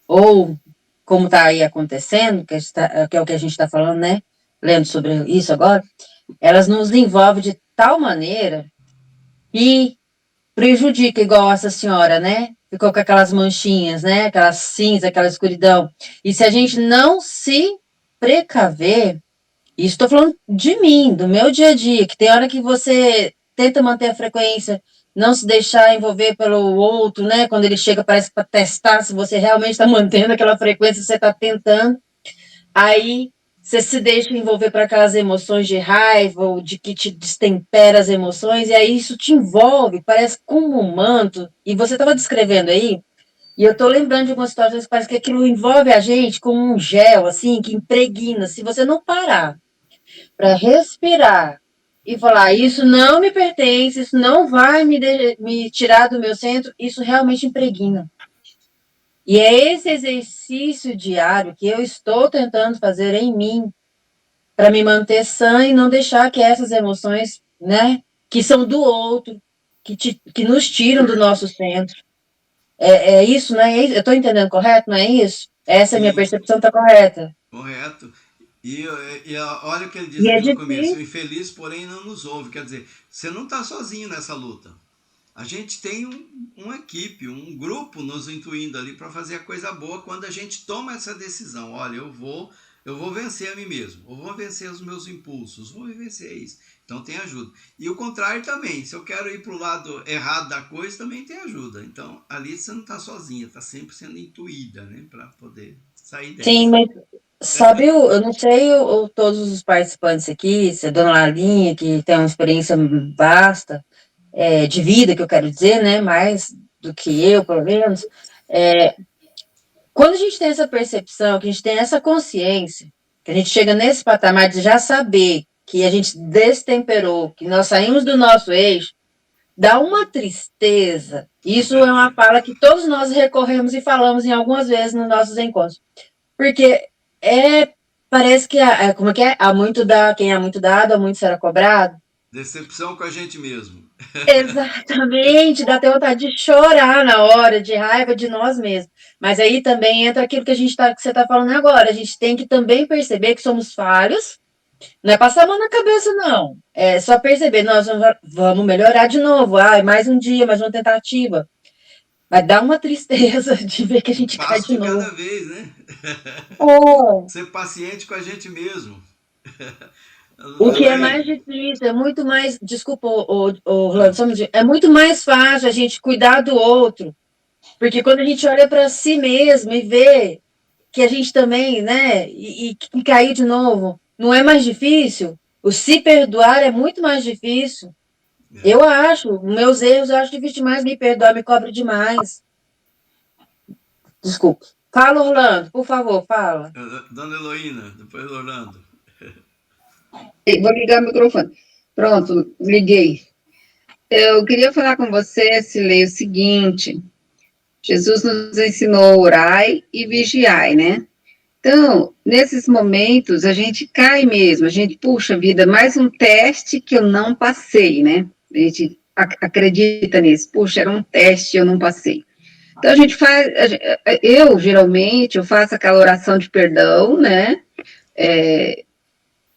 ou como está aí acontecendo, que é o que a gente está falando, né? Lendo sobre isso agora, elas nos envolvem de tal maneira que prejudica, igual essa senhora, né? Ficou com aquelas manchinhas, né? Aquela cinza, aquela escuridão. E se a gente não se precaver, e estou falando de mim, do meu dia a dia, que tem hora que você tenta manter a frequência, não se deixar envolver pelo outro, né? Quando ele chega, parece para testar se você realmente está mantendo aquela frequência que você está tentando. Aí você se deixa envolver para aquelas emoções de raiva ou de que te destempera as emoções, e aí isso te envolve, parece como um manto. E você estava descrevendo aí, e eu estou lembrando de algumas situações que parece que aquilo envolve a gente como um gel, assim, que impregna. Se você não parar para respirar e falar, isso não me pertence, isso não vai me tirar do meu centro, isso realmente impregna. E é esse exercício diário que eu estou tentando fazer em mim, para me manter sã e não deixar que essas emoções, né, que são do outro, que nos tiram do nosso centro. É isso, né? Eu estou entendendo correto, não é isso? Essa é a minha Sim, percepção, está correta. correto. E olha o que ele diz E é aqui no começo: o difícil. infeliz, porém, não nos ouve. Quer dizer, você não está sozinho nessa luta. A gente tem uma equipe, um grupo nos intuindo ali para fazer a coisa boa quando a gente toma essa decisão. Olha, eu vou vencer a mim mesmo, eu vou vencer os meus impulsos, vou vencer isso. Então tem ajuda. E o contrário também, se eu quero ir para o lado errado da coisa, também tem ajuda. Então ali você não está sozinha, está sempre sendo intuída, né, para poder sair Sim, dessa. mas sabe, eu não sei todos os participantes aqui, se a dona Lalinha, que tem uma experiência vasta, de vida, que eu quero dizer, né, mais do que eu, pelo menos, quando a gente tem essa percepção, que a gente tem essa consciência, que a gente chega nesse patamar de já saber que a gente destemperou, que nós saímos do nosso eixo, dá uma tristeza. Isso é uma fala que todos nós recorremos e falamos em algumas vezes nos nossos encontros. Porque parece que, como é que é? Quem há muito dado, há muito será cobrado. Decepção com a gente mesmo. Exatamente, dá até vontade de chorar na hora, de raiva de nós mesmos. Mas aí também entra aquilo que que você está falando agora. A gente tem que também perceber que somos falhos. Não é passar a mão na cabeça, não. É só perceber, nós vamos melhorar de novo. Mais um dia, mais uma tentativa. Vai dar uma tristeza de ver que a Um gente cai passo de de cada novo. vez, né? Oh. Ser paciente com a gente mesmo. O que é Aloysio, mais difícil, é muito mais. Desculpa, Rolando, só um minutinho. É muito mais fácil a gente cuidar do outro. Porque quando a gente olha para si mesmo e vê que a gente também, né, e cair de novo, não é mais difícil? O se perdoar é muito mais difícil. Eu acho, meus erros eu acho difícil demais me perdoar, me cobro demais. Desculpa. Fala, Orlando, por favor, fala. Dona Heloína, depois Orlando. Vou ligar o microfone. Pronto, liguei. Eu queria falar com você, Silei, o seguinte: Jesus nos ensinou orai e vigiai, né? Então, nesses momentos, a gente cai mesmo, a gente, puxa vida, mais um teste que eu não passei, né? A gente acredita nisso, puxa, era um teste, eu não passei. Então, a gente faz, geralmente, eu faço aquela oração de perdão, né?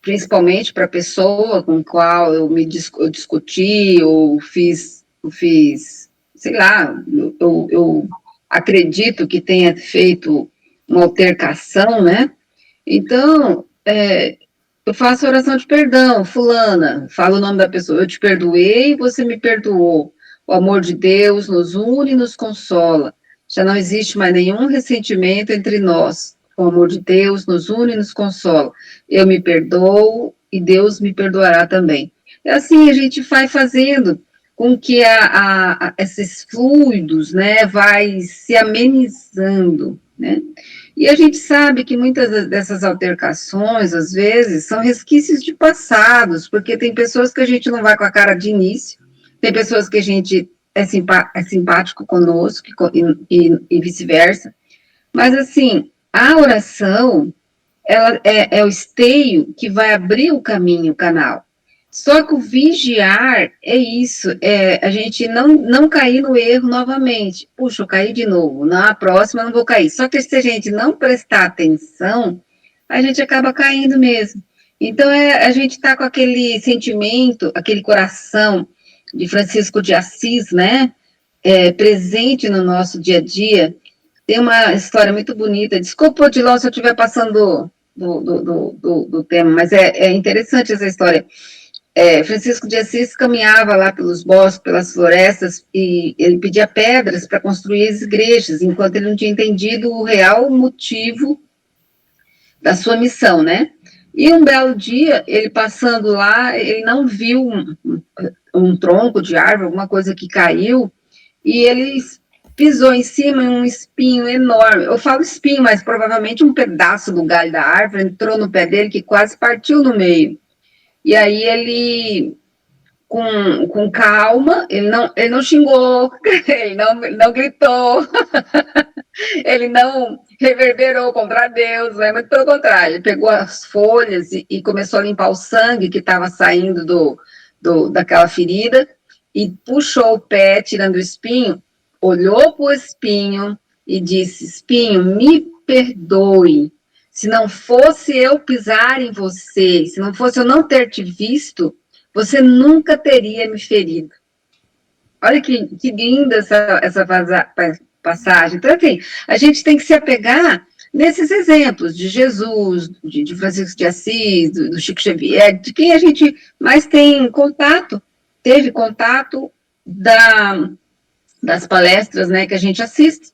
Principalmente para a pessoa com qual eu discuti, ou sei lá, eu acredito que tenha feito uma altercação, né? Então, eu faço oração de perdão, fulana, falo o nome da pessoa, eu te perdoei, você me perdoou. O amor de Deus nos une e nos consola. Já não existe mais nenhum ressentimento entre nós. O amor de Deus nos une e nos consola. Eu me perdoo e Deus me perdoará também. É assim, a gente vai fazendo com que esses fluidos, né, vai se amenizando, né? E a gente sabe que muitas dessas altercações, às vezes, são resquícios de passados, porque tem pessoas que a gente não vai com a cara de início, tem pessoas que a gente é simpático conosco e vice-versa. Mas, assim, a oração, ela é o esteio que vai abrir o caminho, o canal. Só que o vigiar é isso, a gente não cair no erro novamente. Puxa, eu caí de novo, na próxima eu não vou cair. Só que se a gente não prestar atenção, a gente acaba caindo mesmo. Então, a gente está com aquele sentimento, aquele coração de Francisco de Assis, né? Presente no nosso dia a dia. Tem uma história muito bonita. Desculpa, Odilon, se eu estiver passando do tema, mas é interessante essa história. Francisco de Assis caminhava lá pelos bosques, pelas florestas, e ele pedia pedras para construir as igrejas, enquanto ele não tinha entendido o real motivo da sua missão, né? E um belo dia, ele passando lá, ele não viu um tronco de árvore, alguma coisa que caiu, e ele pisou em cima em um espinho enorme. Eu falo espinho, mas provavelmente um pedaço do galho da árvore entrou no pé dele, que quase partiu no meio. E aí ele, com calma, ele não xingou, ele não gritou, ele não reverberou contra Deus, né? Muito pelo contrário, ele pegou as folhas e começou a limpar o sangue que estava saindo daquela ferida e puxou o pé, tirando o espinho, olhou para o espinho e disse: Espinho, me perdoe. Se não fosse eu pisar em você, se não fosse eu não ter te visto, você nunca teria me ferido. Olha que linda essa passagem. Então, assim, a gente tem que se apegar nesses exemplos de Jesus, de Francisco de Assis, do Chico Xavier, de quem a gente mais tem contato, teve contato das palestras, né, que a gente assiste,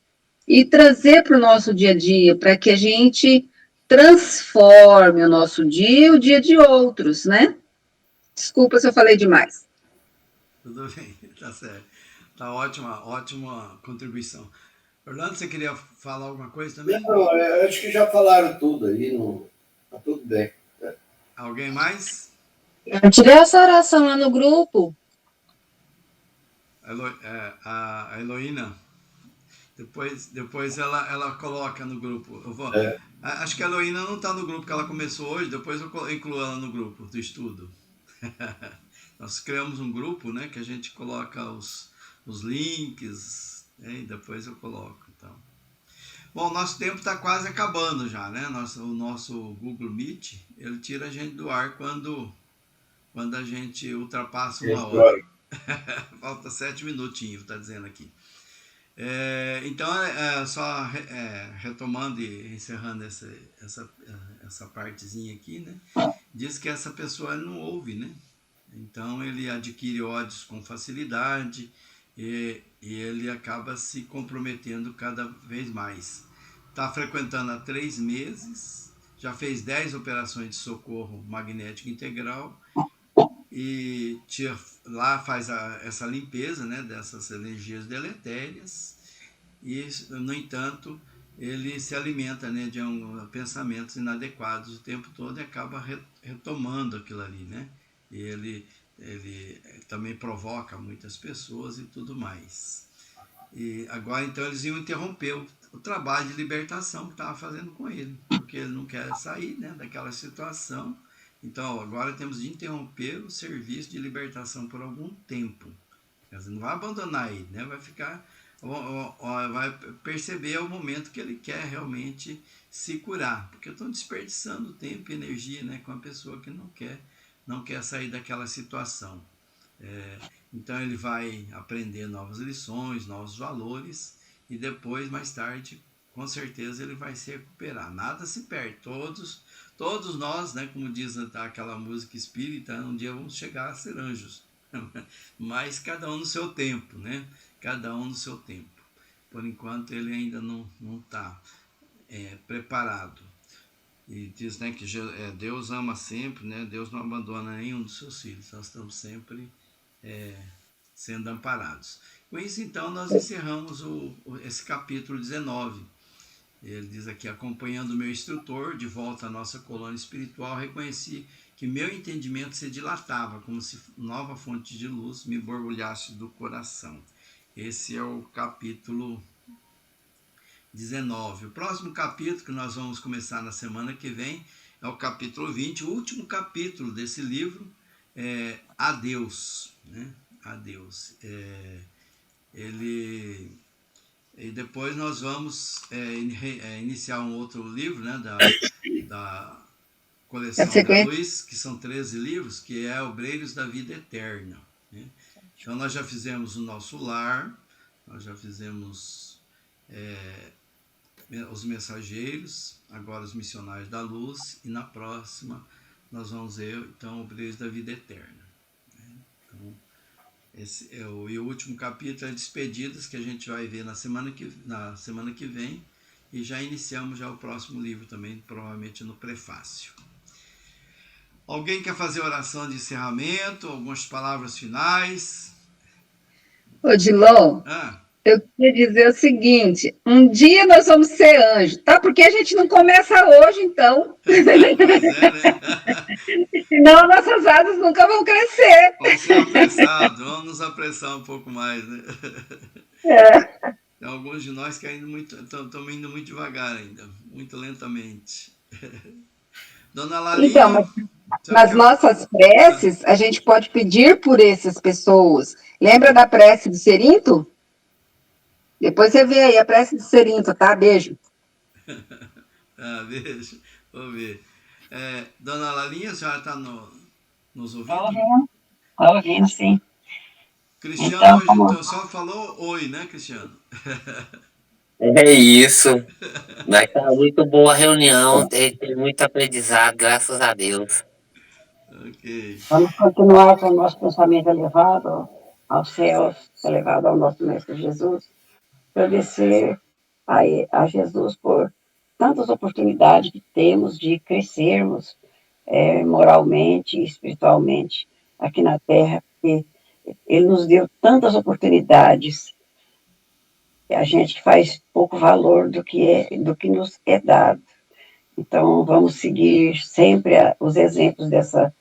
e trazer para o nosso dia a dia, para que a gente transforme o nosso dia e o dia de outros, né? Desculpa se eu falei demais. Tudo bem, tá certo. Tá ótima contribuição. Orlando, você queria falar alguma coisa também? Não, eu acho que já falaram tudo aí, não... Tá tudo bem. Alguém mais? Eu tirei essa oração lá no grupo. A Heloína, depois ela coloca no grupo. Acho que a Heloína não está no grupo que ela começou hoje, depois eu incluo ela no grupo do estudo. Nós criamos um grupo, né, que a gente coloca os links, né, e depois eu coloco. Então. Bom, nosso tempo está quase acabando já, né? O nosso Google Meet, ele tira a gente do ar quando a gente ultrapassa 1 hora. Falta 7 minutinhos, está dizendo aqui. Então, só retomando e encerrando essa partezinha aqui, né? Diz que essa pessoa não ouve, né? Então, ele adquire ódios com facilidade e ele acaba se comprometendo cada vez mais. Está frequentando há 3 meses, já fez 10 operações de socorro magnético integral e lá faz essa limpeza, né, dessas energias deletérias e, no entanto, ele se alimenta, né, de pensamentos inadequados o tempo todo e acaba retomando aquilo ali, né? E ele também provoca muitas pessoas e tudo mais. E agora, então, eles iam interromper o trabalho de libertação que estava fazendo com ele, porque ele não quer sair, né, daquela situação. Então, agora temos de interromper o serviço de libertação por algum tempo. Você não vai abandonar ele, né? Vai ficar, vai perceber o momento que ele quer realmente se curar, porque estão desperdiçando tempo e energia, né, com a pessoa que não quer sair daquela situação. Então ele vai aprender novas lições, novos valores e depois, mais tarde, com certeza ele vai se recuperar. Nada se perde, todos nós, né, como diz aquela música espírita, um dia vamos chegar a ser anjos, mas cada um no seu tempo, né? Cada um no seu tempo. Por enquanto ele ainda não está preparado. E diz, né, que Deus ama sempre, né? Deus não abandona nenhum dos seus filhos, nós estamos sempre sendo amparados. Com isso, então, nós encerramos esse capítulo 19. Ele diz aqui: acompanhando o meu instrutor de volta à nossa colônia espiritual, reconheci que meu entendimento se dilatava, como se nova fonte de luz me borbulhasse do coração. Esse é o capítulo 19. O próximo capítulo que nós vamos começar na semana que vem é o capítulo 20, o último capítulo desse livro, Adeus, né? Adeus. E depois nós vamos iniciar um outro livro, né, da coleção da Luz, que são 13 livros, que é Obreiros da Vida Eterna, né? Então nós já fizemos o Nosso Lar, nós já fizemos os Mensageiros, agora os Missionários da Luz, e na próxima nós vamos ver, então, Obreiros da Vida Eterna, né? Então, esse é e o último capítulo é Despedidas, que a gente vai ver na semana que vem, e já iniciamos já o próximo livro também, provavelmente no prefácio. Alguém quer fazer oração de encerramento? Algumas palavras finais? Ô, Dilon, eu queria dizer o seguinte: um dia nós vamos ser anjos, tá? Porque a gente não começa hoje, então. Pois é, né? Senão nossas asas nunca vão crescer. Vamos ser apressados, vamos nos apressar um pouco mais, né? Tem alguns de nós que ainda estamos indo muito devagar ainda, muito lentamente. Dona Lalinha... Então, nas nossas preces, a gente pode pedir por essas pessoas. Lembra da prece do Cerinto? Depois você vê aí a prece do Cerinto, tá? Beijo. Beijo. Vou ver. Dona Lalinha, a senhora está nos ouvindo? Estou ouvindo, sim. Cristiano então, só falou oi, né, Cristiano? É isso. Mas tá muito boa a reunião, tem muito aprendizado, graças a Deus. Ok. Vamos continuar com o nosso pensamento elevado aos céus, elevado ao nosso Mestre Jesus. Agradecer a Jesus por tantas oportunidades que temos de crescermos moralmente e espiritualmente aqui na Terra, porque Ele nos deu tantas oportunidades e a gente faz pouco valor do que nos é dado. Então, vamos seguir sempre os exemplos dessa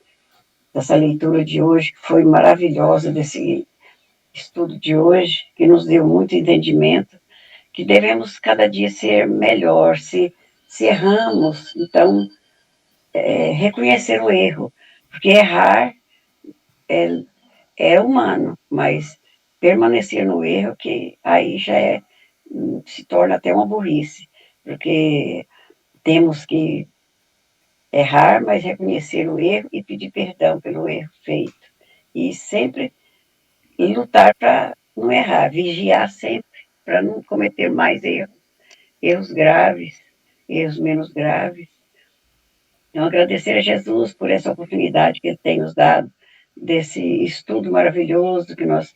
leitura de hoje, que foi maravilhosa, desse estudo de hoje, que nos deu muito entendimento, que devemos cada dia ser melhor, se erramos, então, reconhecer o erro, porque errar é humano, mas permanecer no erro, que aí já se torna até uma burrice, porque temos que errar, mas reconhecer o erro e pedir perdão pelo erro feito. E sempre lutar para não errar, vigiar sempre, para não cometer mais erros graves, erros menos graves. Então, agradecer a Jesus por essa oportunidade que Ele tem nos dado, desse estudo maravilhoso que nós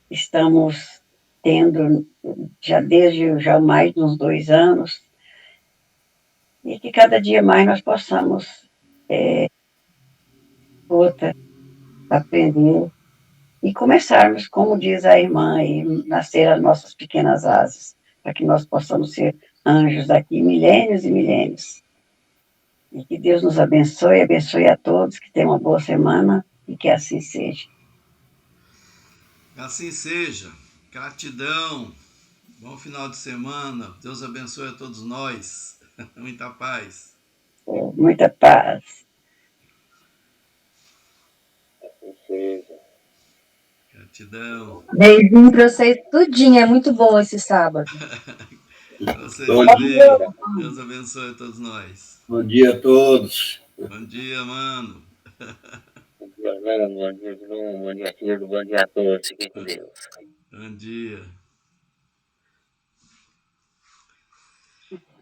estamos tendo já desde mais de uns 2 anos, e que cada dia mais nós possamos aprender e começarmos, como diz a irmã, e nascer as nossas pequenas asas, para que nós possamos ser anjos daqui milênios e milênios. E que Deus nos abençoe a todos, que tenham uma boa semana e que assim seja. Assim seja. Gratidão. Bom final de semana. Deus abençoe a todos nós. Muita paz. Muita paz. Assim seja. Gratidão. Beijinho pra vocês tudinho. É muito bom esse sábado. Vocês também. Deus abençoe a todos nós. Bom dia a todos. Bom dia, mano. Bom dia, Bruno. Bom dia, filho. Bom dia a todos. Fiquem com Deus. Bom dia.